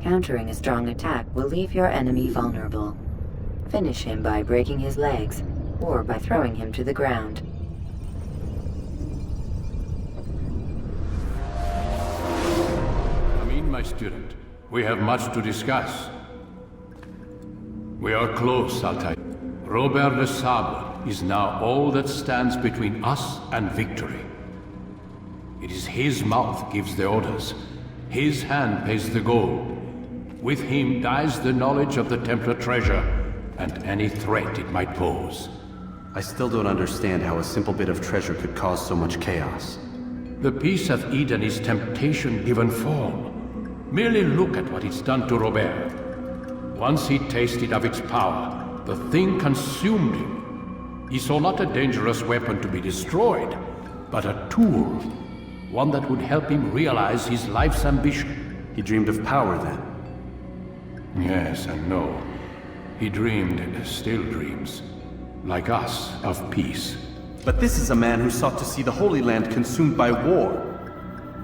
Countering a strong attack will leave your enemy vulnerable. Finish him by breaking his legs, or by throwing him to the ground. Amin, my student, we have much to discuss. We are close, Altair. Robert Le Sabre is now all that stands between us and victory. It is his mouth gives the orders. His hand pays the gold. With him dies the knowledge of the Templar treasure and any threat it might pose. I still don't understand how a simple bit of treasure could cause so much chaos. The peace of Eden is temptation given form. Merely look at what it's done to Robert. Once he tasted of its power, the thing consumed him. He saw not a dangerous weapon to be destroyed, but a tool. One that would help him realize his life's ambition. He dreamed of power then? Yes and no. He dreamed, still dreams. Like us, of peace. But this is a man who sought to see the Holy Land consumed by war.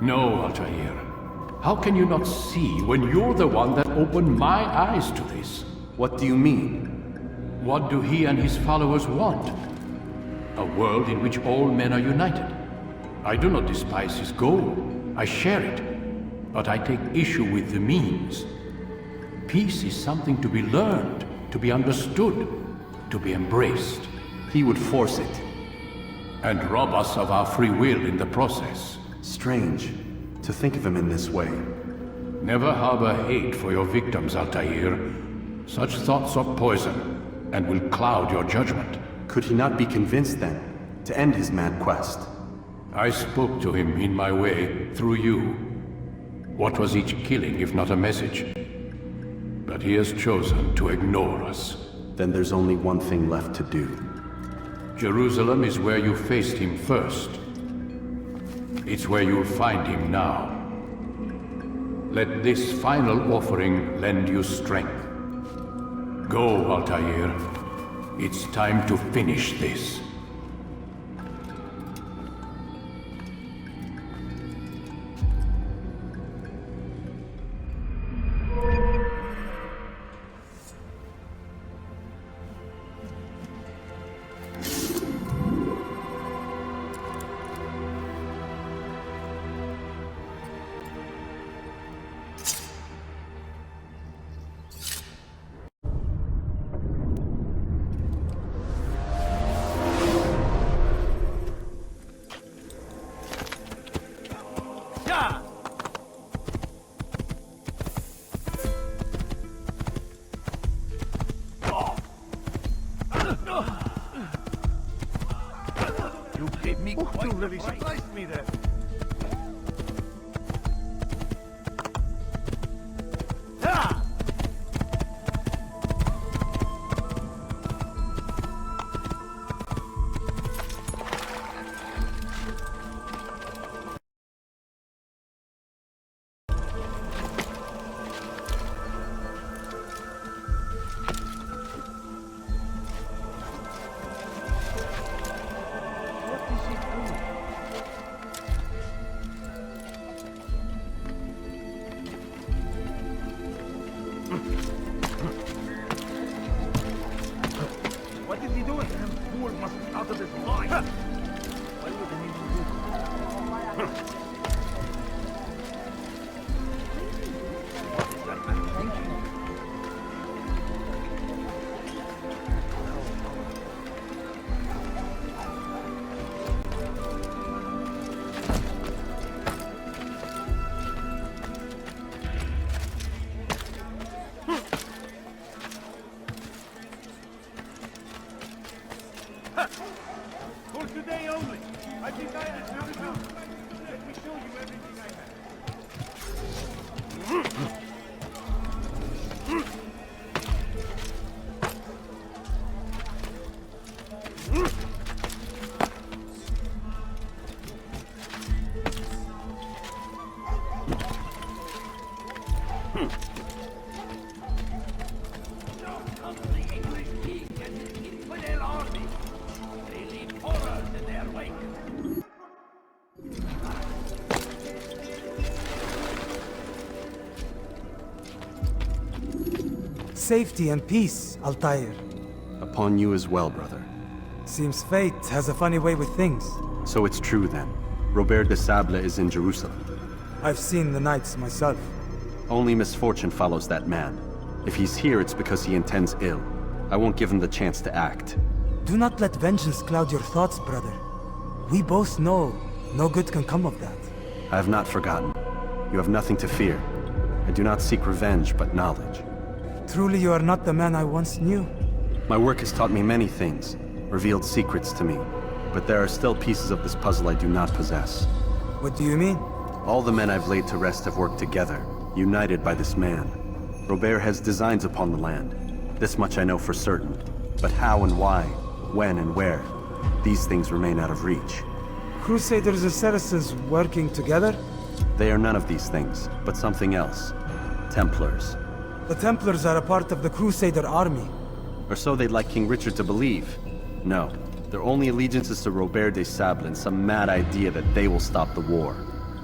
No, Altair. How can you not see when you're the one that opened my eyes to this? What do you mean? What do he and his followers want? A world in which all men are united. I do not despise his goal. I share it. But I take issue with the means. Peace is something to be learned, to be understood, to be embraced. He would force it. And rob us of our free will in the process. Strange, to think of him in this way. Never harbor hate for your victims, Altair. Such thoughts are poison, and will cloud your judgment. Could he not be convinced then, to end his mad quest? I spoke to him in my way, through you. What was each killing if not a message? But he has chosen to ignore us. Then there's only one thing left to do. Jerusalem is where you faced him first. It's where you'll find him now. Let this final offering lend you strength. Go, Altair. It's time to finish this. What is he doing? Fool must be out of his mind. Why would he do this? What is that man thinking? For today only. I think I have now enough. Let me show you everything I have. safety and peace, Altair. Upon you as well, brother. Seems fate has a funny way with things. So it's true then. Robert de Sable is in Jerusalem. I've seen the Knights myself. Only misfortune follows that man. If he's here, it's because he intends ill. I won't give him the chance to act. Do not let vengeance cloud your thoughts, brother. We both know no good can come of that. I have not forgotten. You have nothing to fear. I do not seek revenge, but knowledge. Truly you are not the man I once knew. My work has taught me many things, revealed secrets to me. But there are still pieces of this puzzle I do not possess. What do you mean? All the men I've laid to rest have worked together, united by this man. Robert has designs upon the land. This much I know for certain. But how and why, when and where, these things remain out of reach. Crusaders and Saracens working together? They are none of these things, but something else. Templars. The Templars are a part of the Crusader army. Or so they'd like King Richard to believe. No, their only allegiance is to Robert de Sable and some mad idea that they will stop the war.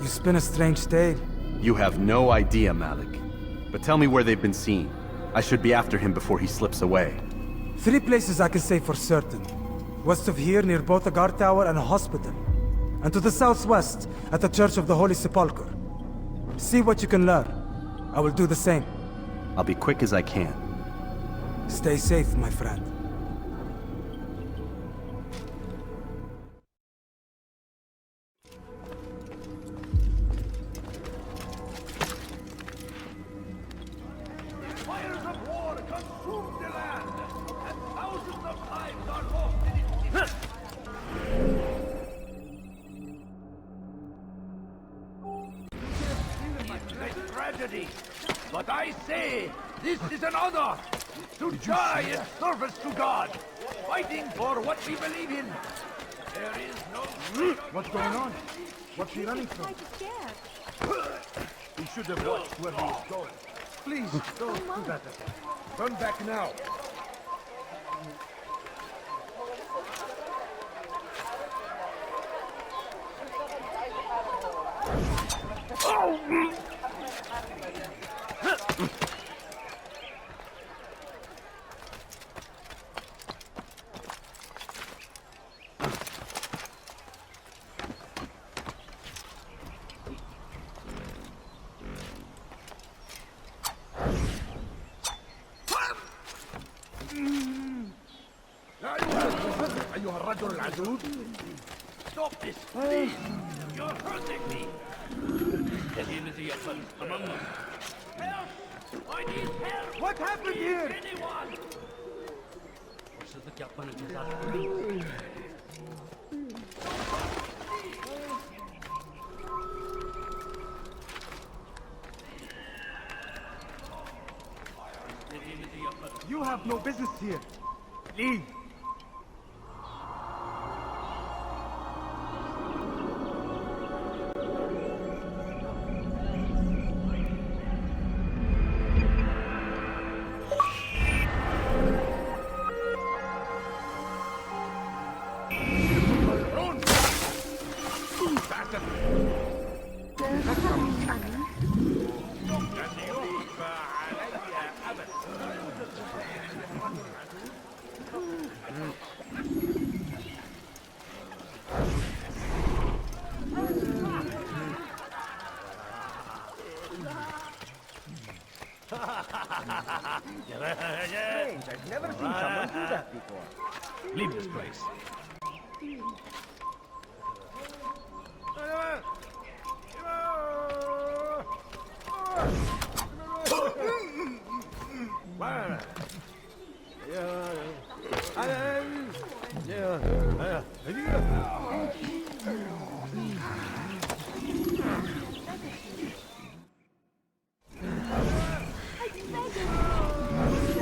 You spin a strange tale. You have no idea, Malik. But tell me where they've been seen. I should be after him before he slips away. 3 places I can say for certain. West of here, near both a guard tower and a hospital. And to the southwest, at the Church of the Holy Sepulchre. See what you can learn. I will do the same. I'll be quick as I can. Stay safe, my friend. Fires of war consume the land, and thousands of lives are lost in its a tragedy. But I say, this is an honor to die in service to God, fighting for what we believe in. There is no... What's going on? What's he running from? He should have watched where he was going. Please, don't do that again. Turn back now. أيها الرجل العجوز. Stop this, please. You're hurting me. Tell him is the son among us. Help! I need help! What happened here? Anyone! You have no business here. Leave. Strange, I've never seen someone do that before. Leave this place.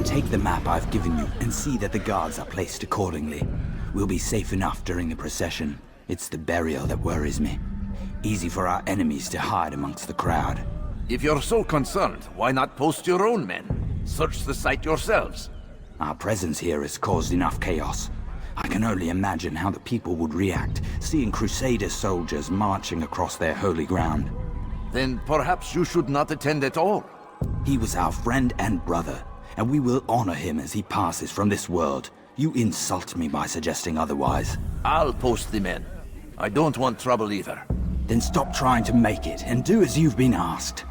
Take the map I've given you and see that the guards are placed accordingly. We'll be safe enough during the procession. It's the burial that worries me. Easy for our enemies to hide amongst the crowd. If you're so concerned, why not post your own men? Search the site yourselves. Our presence here has caused enough chaos. I can only imagine how the people would react, seeing Crusader soldiers marching across their holy ground. Then perhaps you should not attend at all. He was our friend and brother, and we will honor him as he passes from this world. You insult me by suggesting otherwise. I'll post the men. I don't want trouble either. Then stop trying to make it, and do as you've been asked.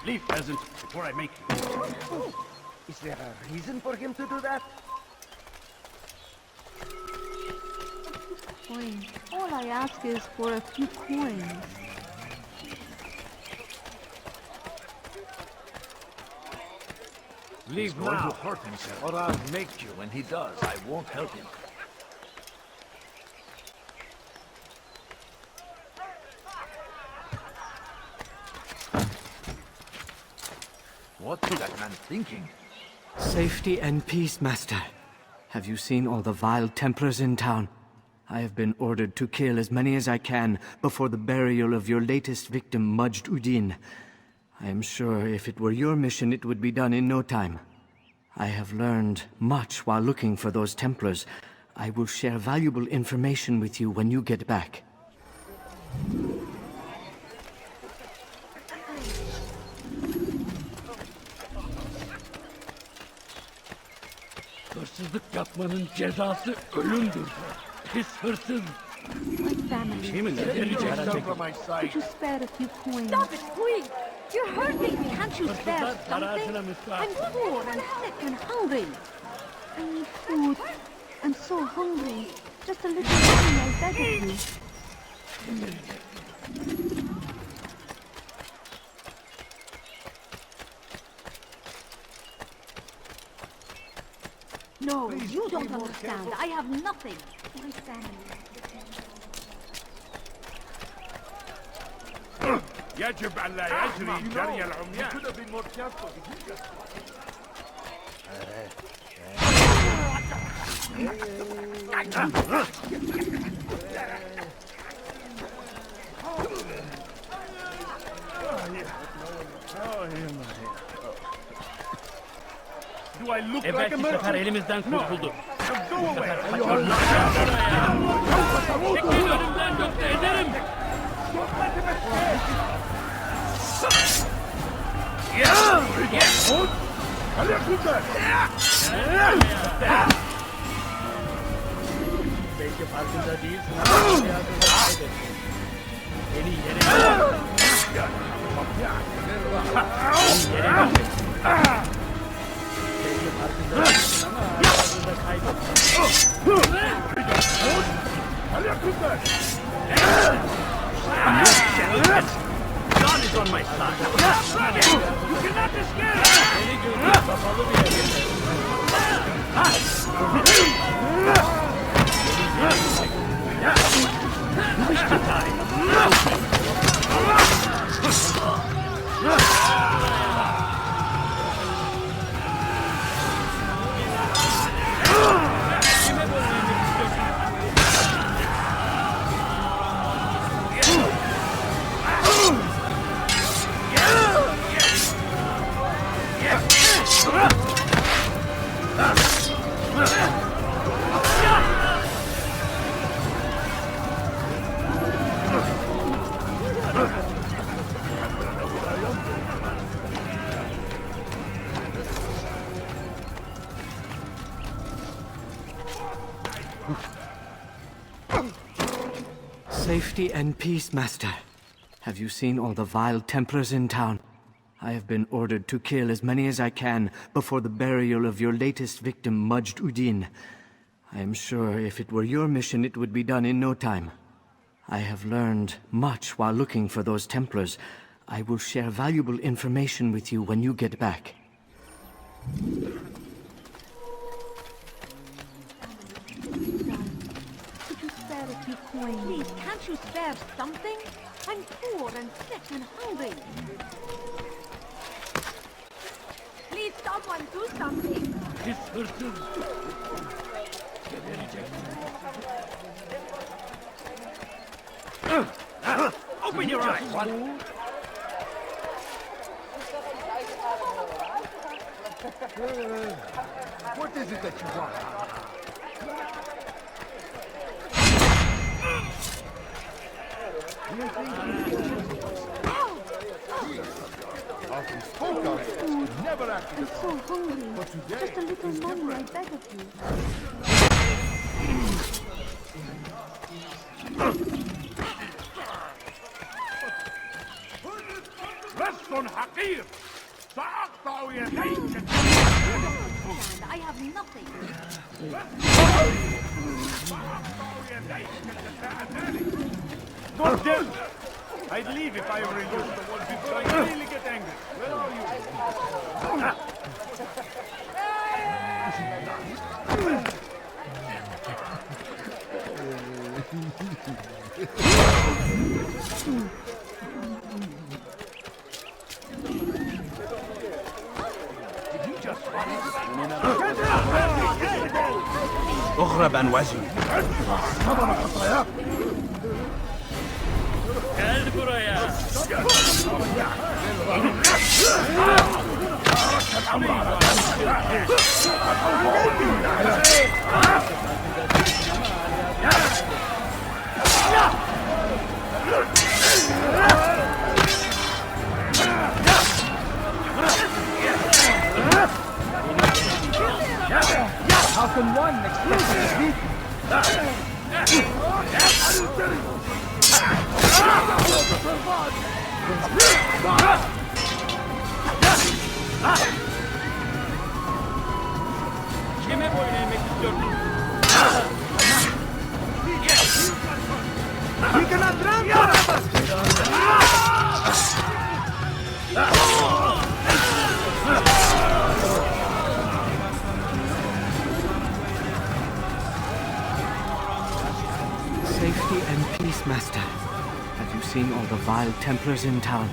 Leave, peasant, before I make you. Is there a reason for him to do that? Coins. All I ask is for a few coins. Leave He's going now, to hurt himself. or I'll make you. When he does, I won't help him. What is that man thinking? Safety and peace, Master. Have you seen all the vile Templars in town? I have been ordered to kill as many as I can before the burial of your latest victim, Majd Udin. I am sure if it were your mission, it would be done in no time. I have learned much while looking for those Templars. I will share valuable information with you when you get back. Hırsızlık yapmanın cezası ölümdür. Pis hırsız. My family. Could you spare a few coins? Stop it, please! You're hurting me! Can't you spare something? I'm poor and sick and hungry. I need food. I'm so hungry. Just a little money, I beg of you. No, you don't understand. I have nothing. My family. يجب أن لا يجري جري العميان. Do I look like a murderer? Elimizden kurtuldu. Go away. Çekil önümden yoksa ederim. Belki farkında değilsin ama beni yere belki farkında değilsin ama hayatında kaybettin. God is on my side. You cannot escape! You wish to die. Safety and peace, Master. Have you seen all the vile Templars in town? I have been ordered to kill as many as I can before the burial of your latest victim, Majd Udin. I am sure if it were your mission, it would be done in no time. I have learned much while looking for those Templars. I will share valuable information with you when you get back. Could you spare a few coins? Please, can't you spare something? I'm poor and sick and hungry. Please, someone do something. This hurting. Open your eyes! What is it that you want? Often spoke of, never acted I'm so hungry. But today Just a little is money, I different. beg of you. Restun Hakir! Sa'akta uyadayk! I have nothing. Not dead! I'd leave if I were you. But I really get angry. Where are you? اغرب عن وجهي. Gel buraya! How can one expect to beat? Kime boyun eğmek istiyorsun? Safety and peace, Master. Have you seen all the vile Templars in town?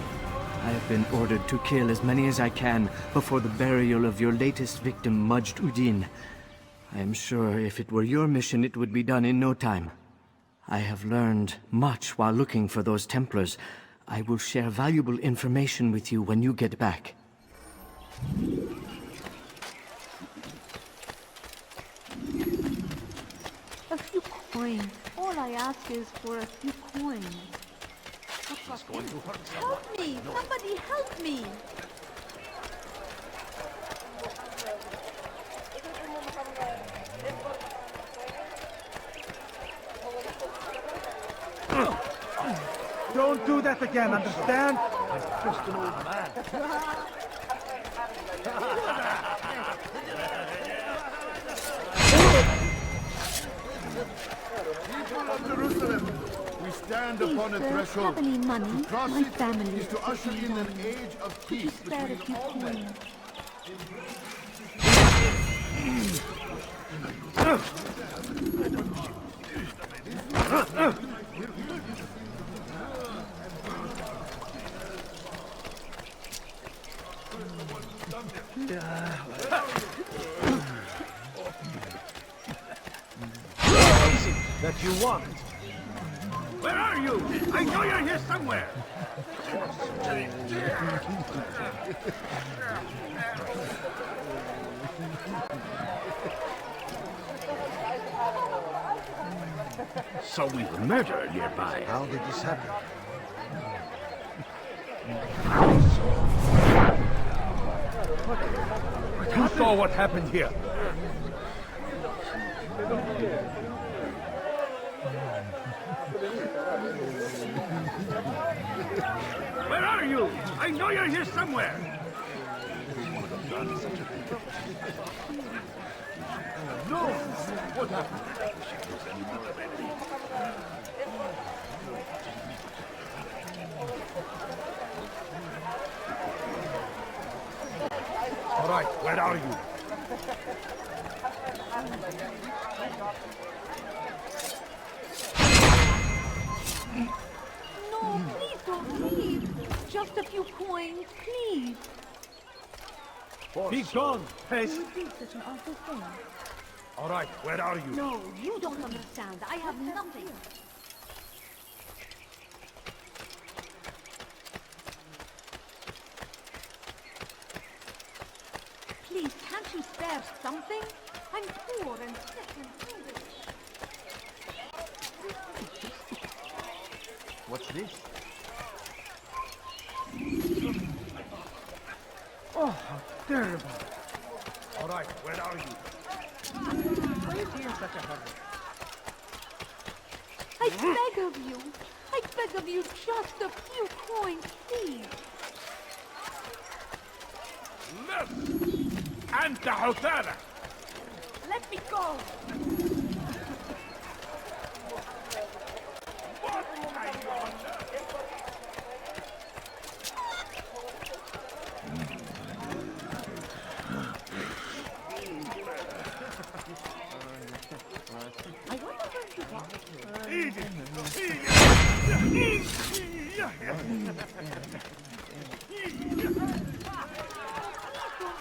I have been ordered to kill as many as I can before the burial of your latest victim, Majd Udin. I am sure if it were your mission, it would be done in no time. I have learned much while looking for those Templars. I will share valuable information with you when you get back. A few coins. All I ask is for a few coins. Help me! Somebody help me! Don't do that again, understand? I'm just an old man. People of Jerusalem, we stand upon a Please, sir, threshold. have any money? To cross My it family is to is usher sitting in an down. age of Could you peace spare a between few all men. coins? That you want. Where are you? I know you're here somewhere! So we were murdered nearby. How did this happen? Who saw what happened here? Where are you? I know you're here somewhere. No! What happened? All right, where are you? No, please don't leave. Just a few coins, please. Be gone, pest! You do such an awful thing. All right, where are you? No, you don't understand. I have nothing. Please, can't you spare something? I'm poor and sick and hungry. What's this? Oh, how terrible! All right, where are you? Why is he in such a hurry? I beg of you. I beg of you just a few coins, please. أنت حثالة. Let me go. I wonder where you are.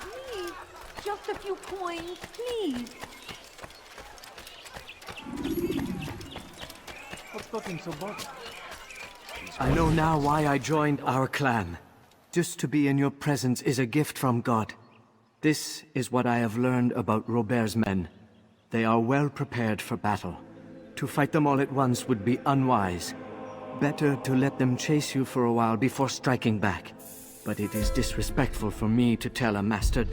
Please, just a few coins, please. What's looking so bothered? I know now why I joined our clan. Just to be in your presence is a gift from God. This is what I have learned about Robert's men. They are well prepared for battle. To fight them all at once would be unwise. Better to let them chase you for a while before striking back. But it is disrespectful for me to tell a master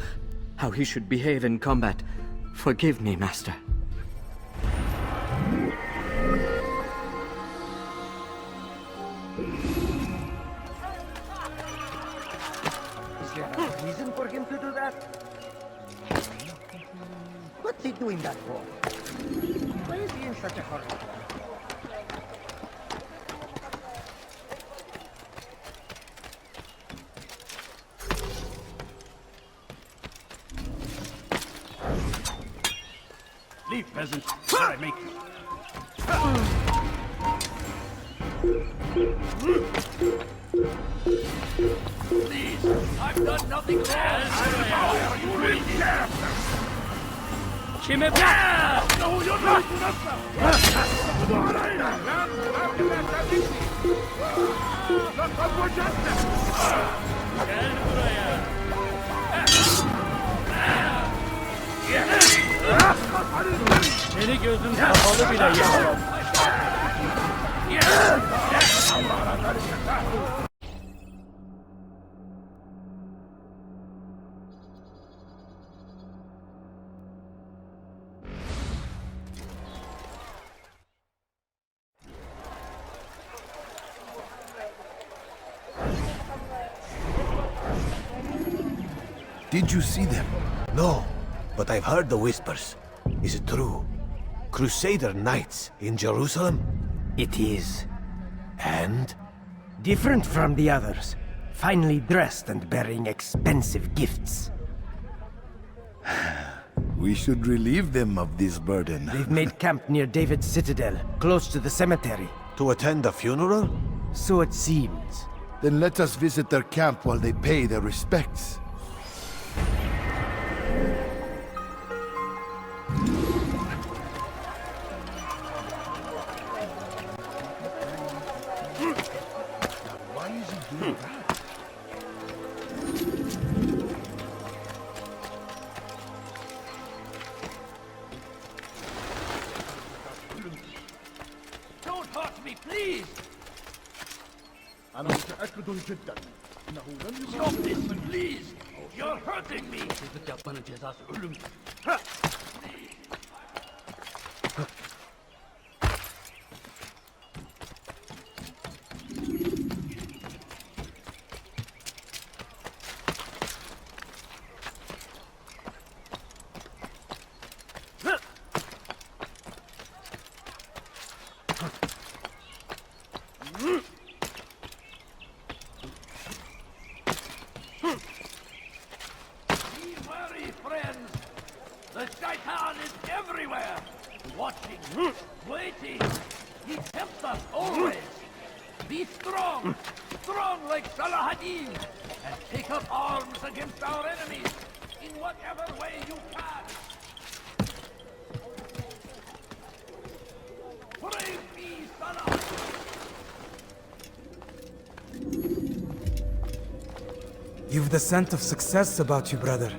how he should behave in combat. Forgive me, master. Is there a reason for him to do that? What's he doing that for? Why is he in such a hurry? Leave, peasant. What I make you? Please, I've done nothing wrong. Why are you really here? No, you're not. Gel buraya. Seni gözüm kapalı bile yakalam. Did you see them? No, but I've heard the whispers. Is it true? Crusader knights in Jerusalem? It is. And? Different from the others. Finely dressed and bearing expensive gifts. We should relieve them of this burden. They've made camp near David's citadel, close to the cemetery. To attend a funeral? So it seems. Then let us visit their camp while they pay their respects. Why is he doing that? Don't hurt me, please. أنا متأكد جدا أنه لن Stop this, please. You're hurting me. Yapmanın cezası ölüm. Be wary, friends. The Shaitan is everywhere. Watching, waiting. He tempts us always. Be strong. Strong like Salahadin. And take up arms against our enemies. In whatever way you can. Praise be Salah. You've the scent of success about you, brother.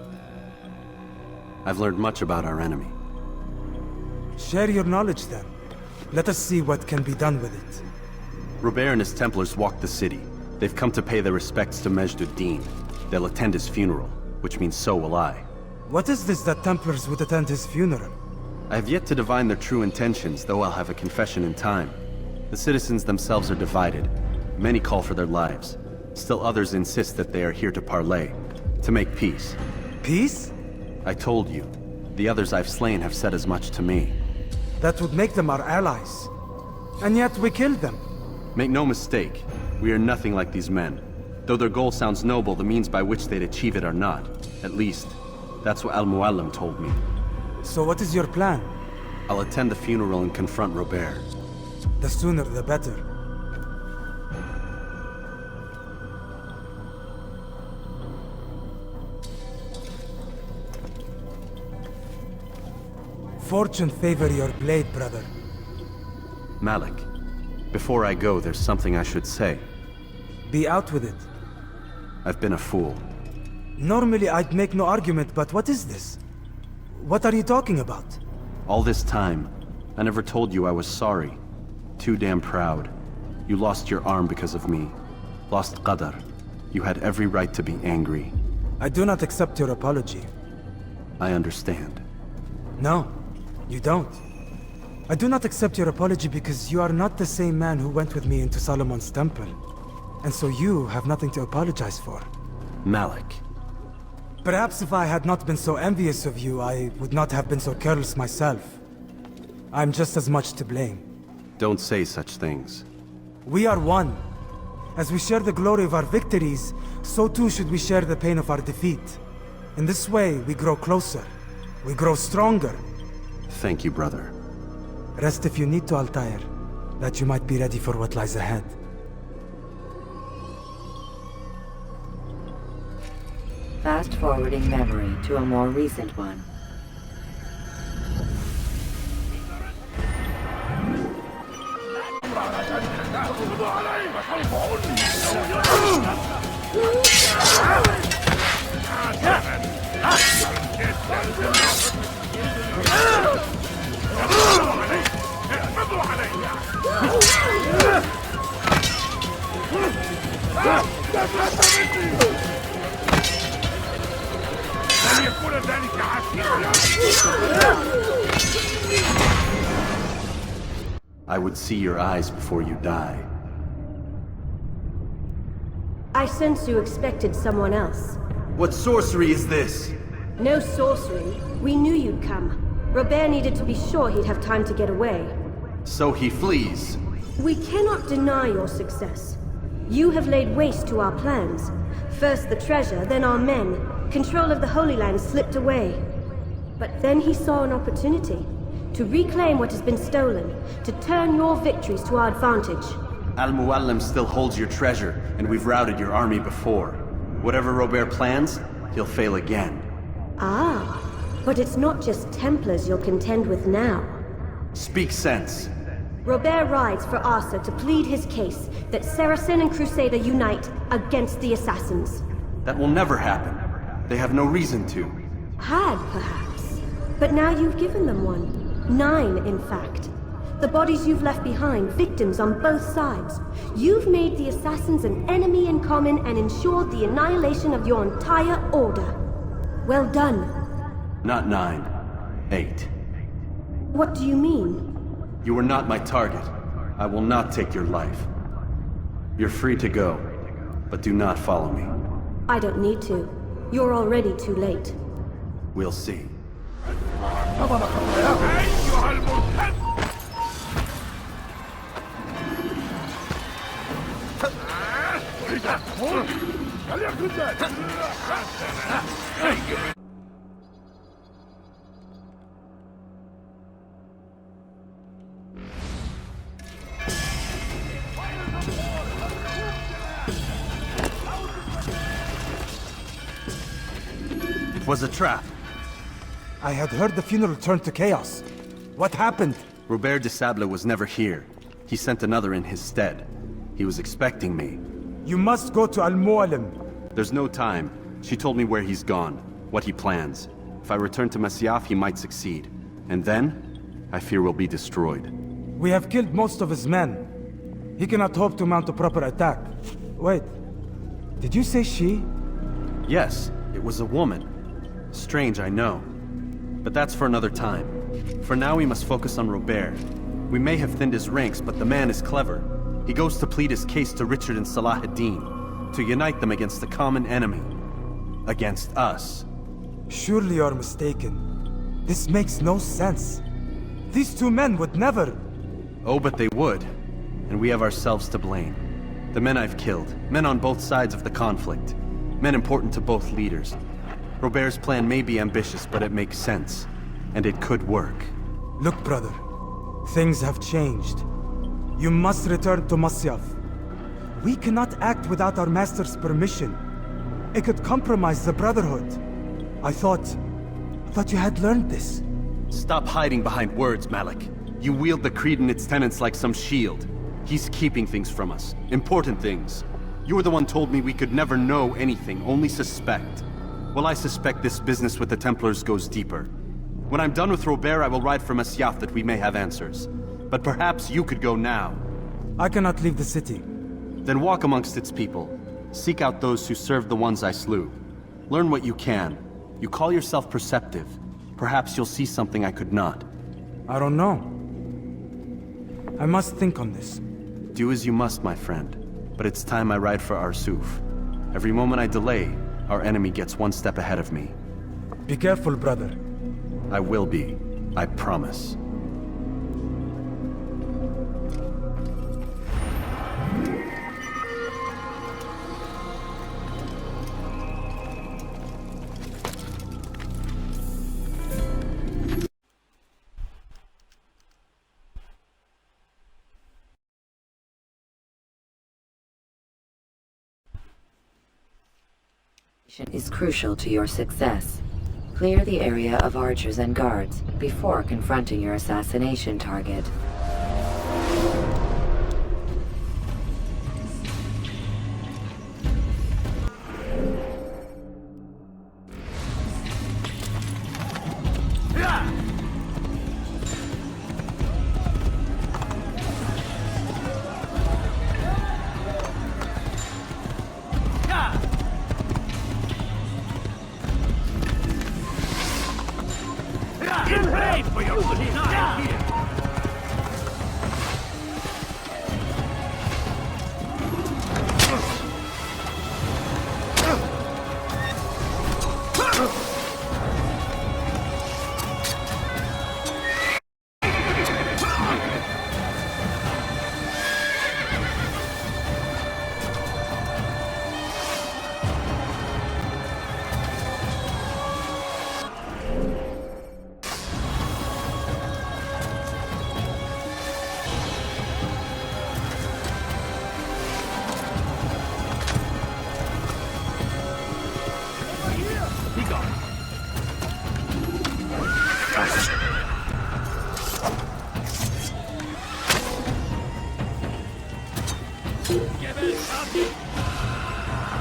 I've learned much about our enemy. Share your knowledge then. Let us see what can be done with it. Robert and his Templars walk the city. They've come to pay their respects to Majd-ud-Din. They'll attend his funeral, which means so will I. What is this that Templars would attend his funeral? I have yet to divine their true intentions, though I'll have a confession in time. The citizens themselves are divided. Many call for their lives. Still others insist that they are here to parley, to make peace. Peace? I told you. The others I've slain have said as much to me. That would make them our allies. And yet we killed them. Make no mistake, we are nothing like these men. Though their goal sounds noble, the means by which they'd achieve it are not. At least, that's what Al-Muallim told me. So what is your plan? I'll attend the funeral and confront Robert. The sooner the better. Fortune favor your blade, brother. Malik, before I go, there's something I should say. Be out with it. I've been a fool. Normally I'd make no argument, but what is this? What are you talking about? All this time, I never told you I was sorry. Too damn proud. You lost your arm because of me. Lost Qadar. You had every right to be angry. I do not accept your apology. I understand. No, you don't. I do not accept your apology because you are not the same man who went with me into Solomon's temple. And so you have nothing to apologize for. Malik. Perhaps if I had not been so envious of you, I would not have been so careless myself. I'm just as much to blame. Don't say such things. We are one. As we share the glory of our victories, so too should we share the pain of our defeat. In this way, we grow closer. We grow stronger. Thank you, brother. Rest if you need to, Altair, that you might be ready for what lies ahead. Fast-forwarding memory to a more recent one. I would see your eyes before you die. I sense you expected someone else. What sorcery is this? No sorcery. We knew you'd come. Robert needed to be sure he'd have time to get away. So he flees. We cannot deny your success. You have laid waste to our plans. First the treasure, then our men. Control of the Holy Land slipped away. But then he saw an opportunity to reclaim what has been stolen, to turn your victories to our advantage. Al-Muallim still holds your treasure, and we've routed your army before. Whatever Robert plans, he'll fail again. Ah, but it's not just Templars you'll contend with now. Speak sense. Robert rides for Asa to plead his case that Saracen and Crusader unite against the Assassins. That will never happen. They have no reason to. Had, perhaps. But now you've given them one. 9, in fact. The bodies you've left behind, victims on both sides. You've made the Assassins an enemy in common and ensured the annihilation of your entire order. Well done. Not 9. 8. What do you mean? You are not my target. I will not take your life. You're free to go, but do not follow me. I don't need to. You're already too late. We'll see. It was a trap. I had heard the funeral turned to chaos. What happened? Robert de Sable was never here. He sent another in his stead. He was expecting me. You must go to Al-Mu'alim. There's no time. She told me where he's gone, what he plans. If I return to Masyaf, he might succeed. And then, I fear we'll be destroyed. We have killed most of his men. He cannot hope to mount a proper attack. Wait, did you say she? Yes, it was a woman. Strange, I know. But that's for another time. For now, we must focus on Robert. We may have thinned his ranks, but the man is clever. He goes to plead his case to Richard and Salah ad-Din, to unite them against the common enemy. Against us. Surely you're mistaken. This makes no sense. These two men would never... Oh, but they would. And we have ourselves to blame. The men I've killed, men on both sides of the conflict. Men important to both leaders. Robert's plan may be ambitious, but it makes sense. And it could work. Look, brother. Things have changed. You must return to Masyaf. We cannot act without our master's permission. It could compromise the Brotherhood. I thought you had learned this. Stop hiding behind words, Malik. You wield the creed and its tenets like some shield. He's keeping things from us. Important things. You were the one told me we could never know anything, only suspect. Well, I suspect this business with the Templars goes deeper. When I'm done with Robert, I will ride for Masyaf that we may have answers. But perhaps you could go now. I cannot leave the city. Then walk amongst its people. Seek out those who served the ones I slew. Learn what you can. You call yourself perceptive. Perhaps you'll see something I could not. I don't know. I must think on this. Do as you must, my friend. But it's time I ride for Arsuf. Every moment I delay, our enemy gets one step ahead of me. Be careful, brother. I will be. I promise. Is crucial to your success. Clear the area of archers and guards before confronting your assassination target.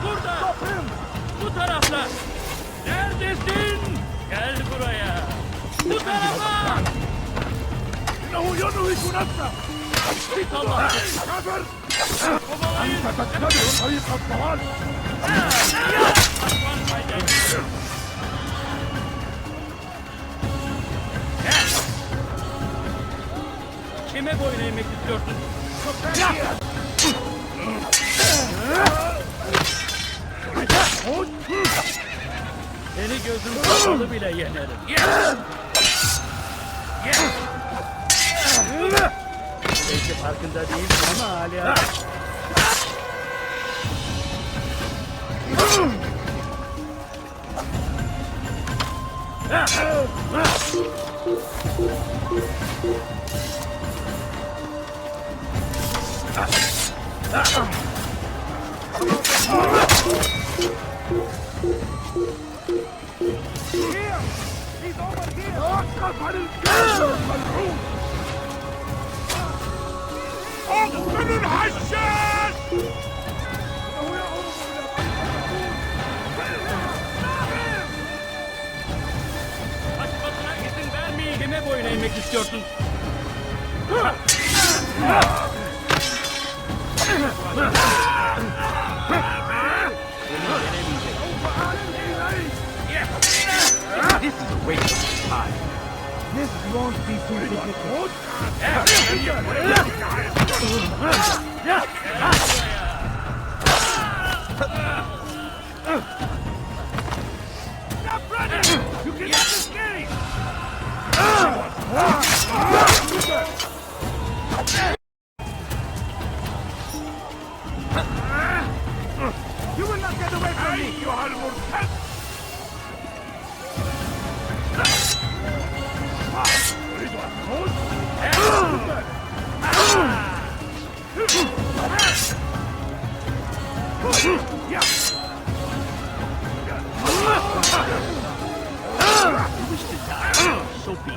Burada! Bu tarafta! Neredesin? Gel buraya! Bu tarafa! إنه ينوي نفسه! Git Allah! كافر! Kovalayın! أنت تتبع طريق الضلال! Kime boyun eğmek istiyorsun? Seni gözüm kapalı bile yenerim. Belki farkında değilsin ama hala... Kaçmasına izin vermeyin. Kime boyun eğmek istiyorsun? This is a waste of time. This won't be too difficult. Stop running! You cannot escape! You will not get away from me! You are You wish to die? So be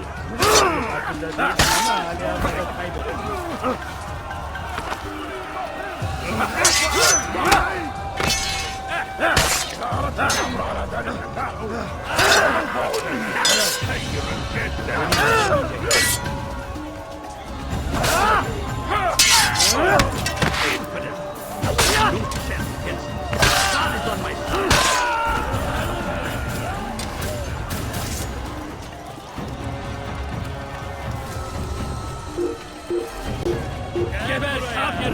Geber kafir!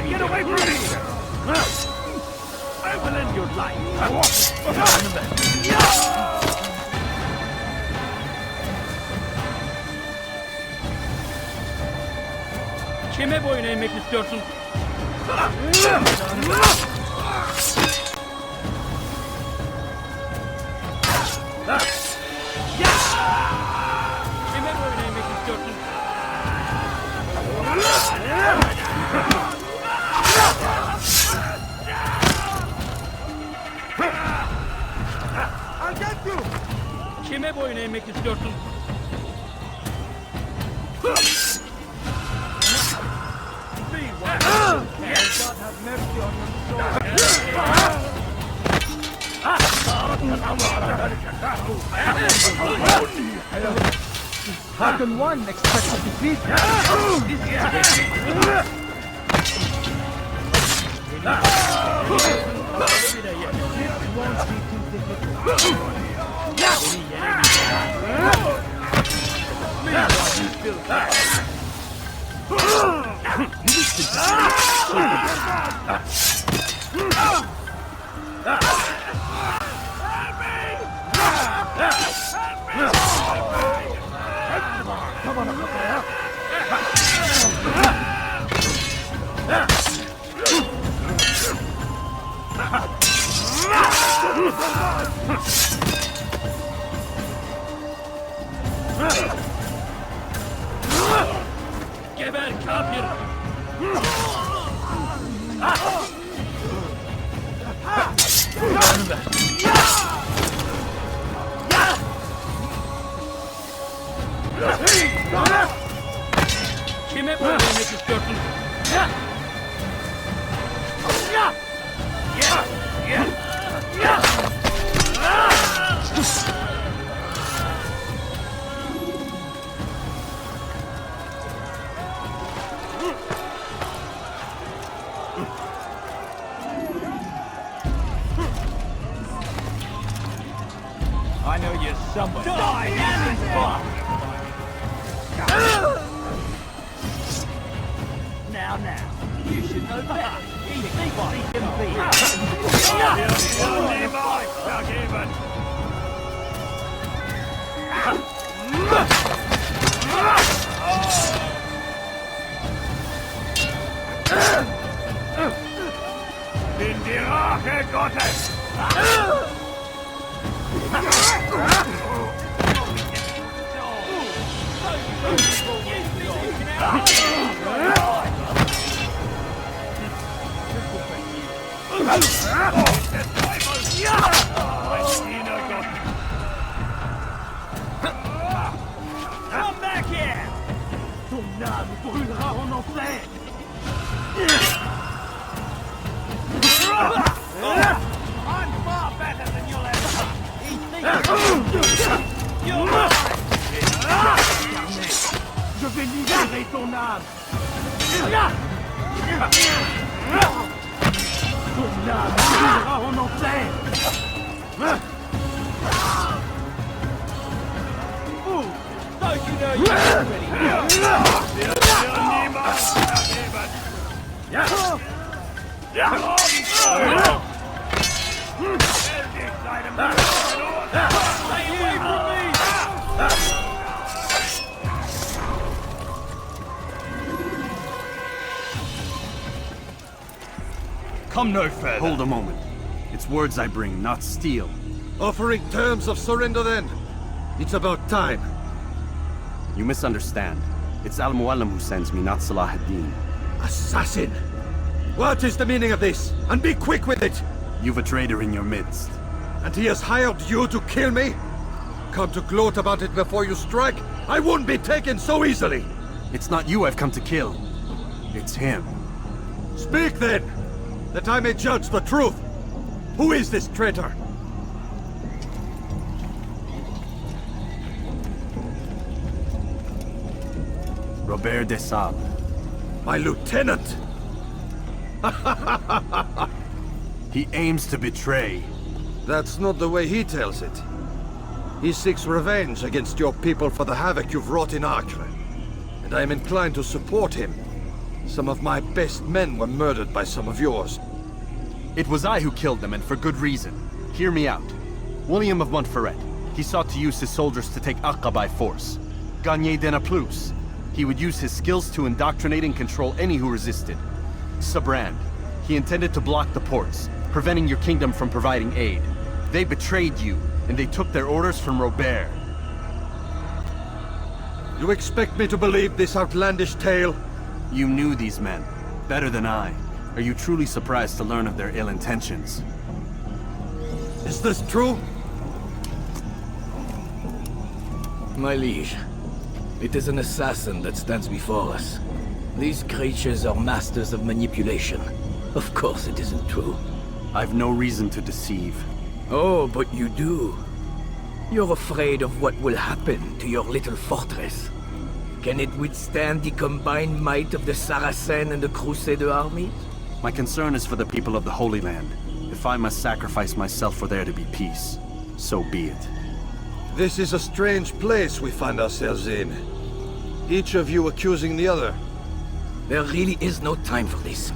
Get away from me! I will end your life! Kime boyun eğmek istiyorsun? Kime boyun eğmek istiyorsun? I'll get you! Kime boyun eğmek istiyorsun? God have mercy on your soul. How can one expect to defeat This won't be too Geber kafir! Somebody. Now, you should know better. Easy, Bin die Rache Gottes! Come back here! Ton âme brûlera en enfer! I'm far better than you'll ever be! You're mine! Je vais libérer ton âme! Ton âme brûlera en enfer! Ooh, don't you know Come no further. Hold a moment. It's words I bring, not steel. Offering terms of surrender then? It's about time. You misunderstand. It's Al-Mualim who sends me, not Salah ad-Din. Assassin! What is the meaning of this? And be quick with it! You've a traitor in your midst. And he has hired you to kill me? Come to gloat about it before you strike? I won't be taken so easily! It's not you I've come to kill. It's him. Speak then! That I may judge the truth! Who is this traitor? Robert de Sable. My lieutenant! He aims to betray. That's not the way he tells it. He seeks revenge against your people for the havoc you've wrought in Acre. And I am inclined to support him. Some of my best men were murdered by some of yours. It was I who killed them, and for good reason. Hear me out. William of Montferrat. He sought to use his soldiers to take Acre by force. Gagné de Naplouse. He would use his skills to indoctrinate and control any who resisted. Sabrand. He intended to block the ports, preventing your kingdom from providing aid. They betrayed you, and they took their orders from Robert. You expect me to believe this outlandish tale? You knew these men, better than I. Are you truly surprised to learn of their ill intentions? Is this true? My liege, it is an assassin that stands before us. These creatures are masters of manipulation. Of course it isn't true. I've no reason to deceive. Oh, but you do. You're afraid of what will happen to your little fortress. Can it withstand the combined might of the Saracen and the Crusader armies? My concern is for the people of the Holy Land. If I must sacrifice myself for there to be peace, so be it. This is a strange place we find ourselves in. Each of you accusing the other. There really is no time for this.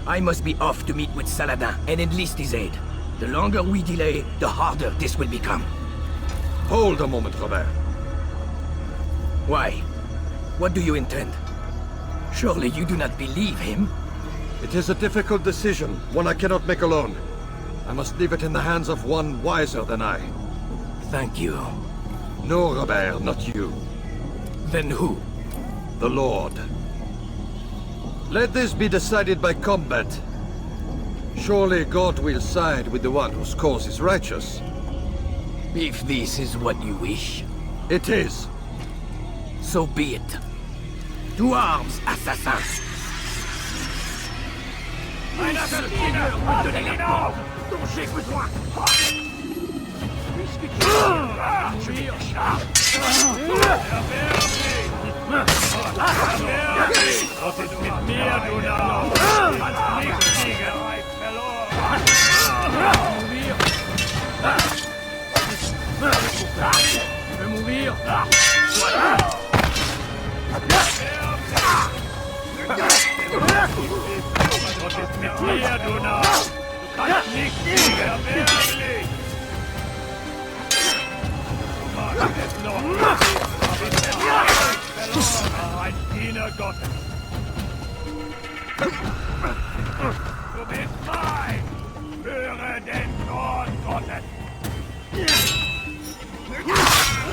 I must be off to meet with Saladin and enlist his aid. The longer we delay, the harder this will become. Hold a moment, Robert. Why? What do you intend? Surely you do not believe him? It is a difficult decision, one I cannot make alone. I must leave it in the hands of one wiser than I. Thank you. No, Robert, not you. Then who? The Lord. Let this be decided by combat. Surely God will side with the one whose cause is righteous. If this is what you wish. It is. So be it. To arms, assassins! Un assassinat! Retenez-le! Dont j'ai besoin! Puisque tu je vais t'acheter! Mit mir, du Narr! Du kannst nicht siegen, wirklich! Du magst es noch nicht, aber ich bin verloren, ein Diener Gottes! Du bist frei! Höre den Zorn Gottes!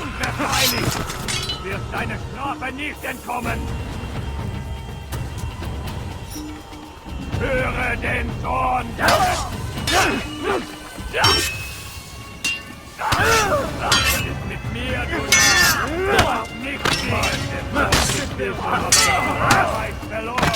Unverteidigt! Du wirst deine Strafe nicht entkommen! Höre den Zorn Gottes! Es ist mit mir, du hast nicht viel! Du hast verloren!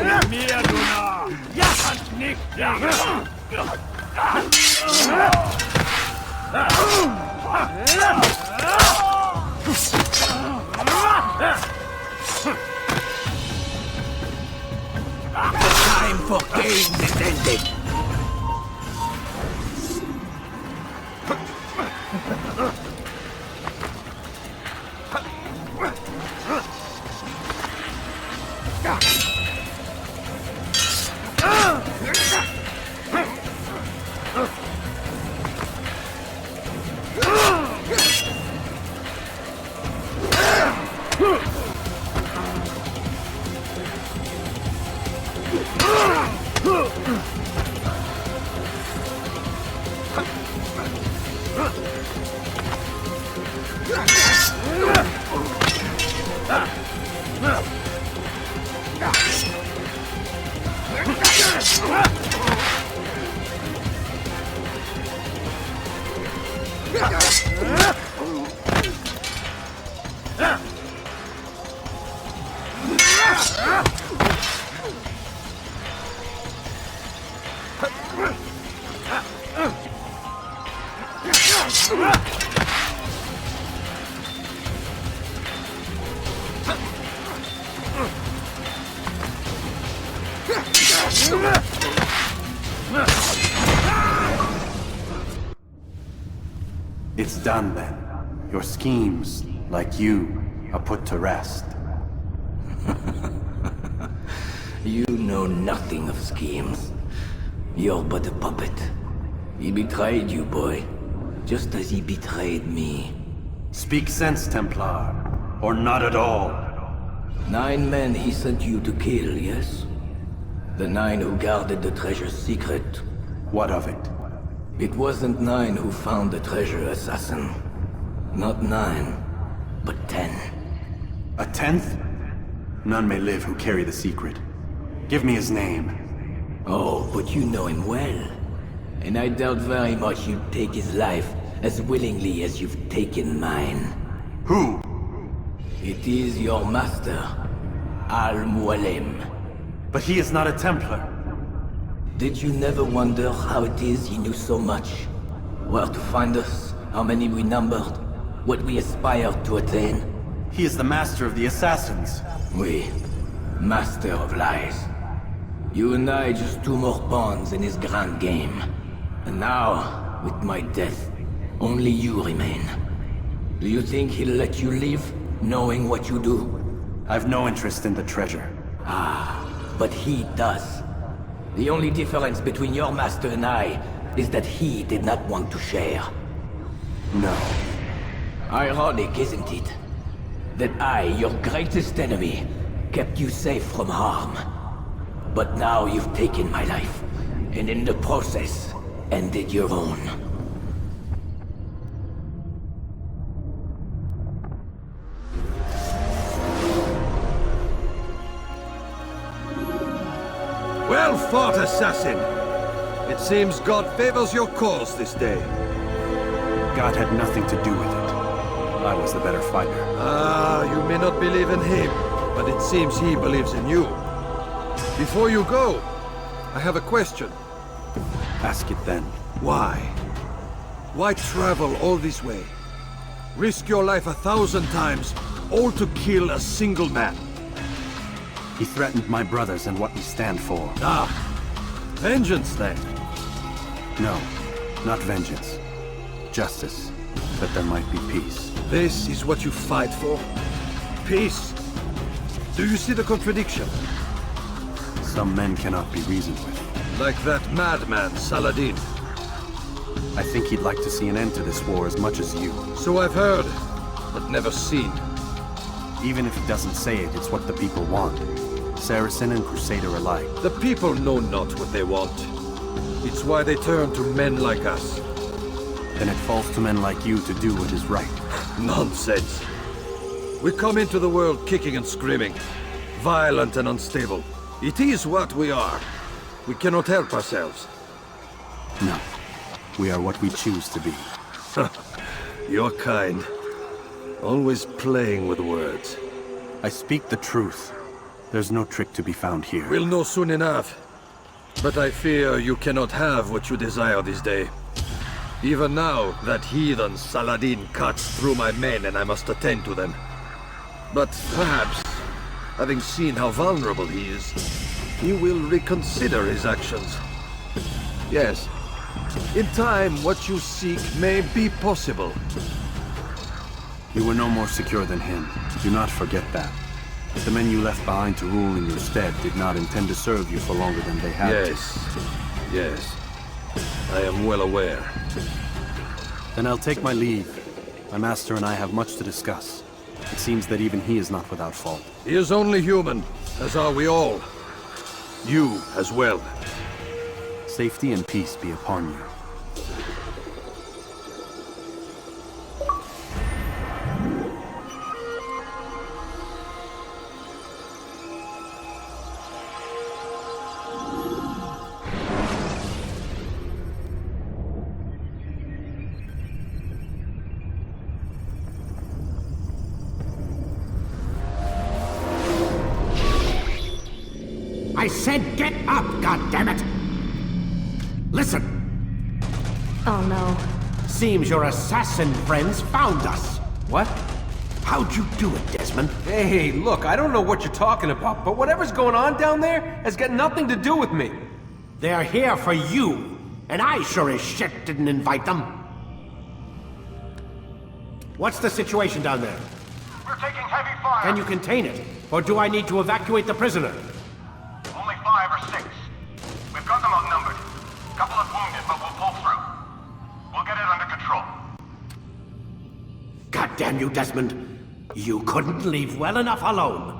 Mit mir, du Narr! Ja, kannst nicht siegen! Time for games is ended! It's done then. Your schemes, like you, are put to rest. You know nothing of schemes. You're but a puppet. He betrayed you, boy. Just as he betrayed me. Speak sense, Templar. Or not at all. 9 men he sent you to kill, yes? The 9 who guarded the treasure's secret. What of it? It wasn't 9 who found the treasure, assassin. Not 9, but 10. A 10th? None may live who carry the secret. Give me his name. Oh, but you know him well. And I doubt very much you'd take his life as willingly as you've taken mine. Who? It is your master, Al-Mualim. But he is not a Templar. Did you never wonder how it is he knew so much? Where to find us, how many we numbered, what we aspired to attain? He is the master of the assassins. Oui, master of lies. You and I just 2 more pawns in his grand game. And now, with my death, only you remain. Do you think he'll let you live, knowing what you do? I've no interest in the treasure. Ah, but he does. The only difference between your master and I is that he did not want to share. No. Ironic, isn't it? That I, your greatest enemy, kept you safe from harm. But now you've taken my life, and in the process, ended your own. Well fought, assassin! It seems God favors your cause this day. God had nothing to do with it. I was the better fighter. Ah, you may not believe in him, but it seems he believes in you. Before you go, I have a question. Ask it then. Why? Why travel all this way? Risk your life 1,000 times, all to kill a single man? He threatened my brothers and what we stand for. Ah, vengeance then? No, not vengeance. justice, that there might be peace. This is what you fight for? Peace? Do you see the contradiction? Some men cannot be reasoned with. Like that madman, Saladin. I think he'd like to see an end to this war as much as you. So I've heard, but never seen. Even if he doesn't say it, it's what the people want. Saracen and Crusader alike. The people know not what they want. It's why they turn to men like us. Then it falls to men like you to do what is right. Nonsense. We come into the world kicking and screaming, violent and unstable. It is what we are. We cannot help ourselves. No. We are what we choose to be. You're kind. Always playing with words. I speak the truth. There's no trick to be found here. We'll know soon enough. But I fear you cannot have what you desire this day. Even now, that heathen Saladin cuts through my men and I must attend to them. But perhaps, having seen how vulnerable he is, he will reconsider his actions. Yes, in time, what you seek may be possible. You were no more secure than him. Do not forget that. The men you left behind to rule in your stead did not intend to serve you for longer than they had to. Yes. I am well aware. Then I'll take my leave. My master and I have much to discuss. It seems that even he is not without fault. He is only human, as are we all. You as well. Safety and peace be upon you. I said get up, goddammit! Listen! Oh no. Seems your assassin friends found us. What? How'd you do it, Desmond? Hey, look, I don't know what you're talking about, but whatever's going on down there has got nothing to do with me. They're here for you, and I sure as shit didn't invite them. What's the situation down there? We're taking heavy fire. Can you contain it? Or do I need to evacuate the prisoner? Only 5 or 6. We've got them outnumbered. Couple of wounded, but we'll pull through. We'll get it under control. God damn you, Desmond. You couldn't leave well enough alone.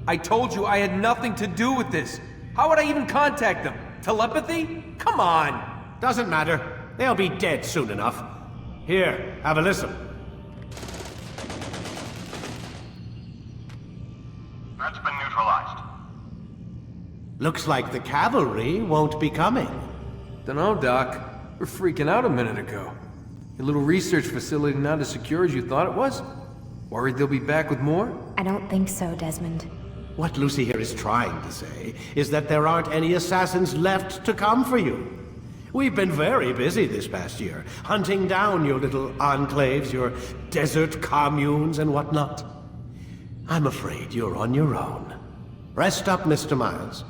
I told you I had nothing to do with this. How would I even contact them? Telepathy? Come on! Doesn't matter. They'll be dead soon enough. Here, have a listen. That's been neutralized. Looks like the cavalry won't be coming. Dunno, Doc. We're freaking out a minute ago. Your little research facility not as secure as you thought it was? Worried they'll be back with more? I don't think so, Desmond. What Lucy here is trying to say is that there aren't any assassins left to come for you. We've been very busy this past year, hunting down your little enclaves, your desert communes and whatnot. I'm afraid you're on your own. Rest up, Mr. Miles.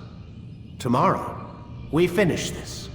Tomorrow, we finish this.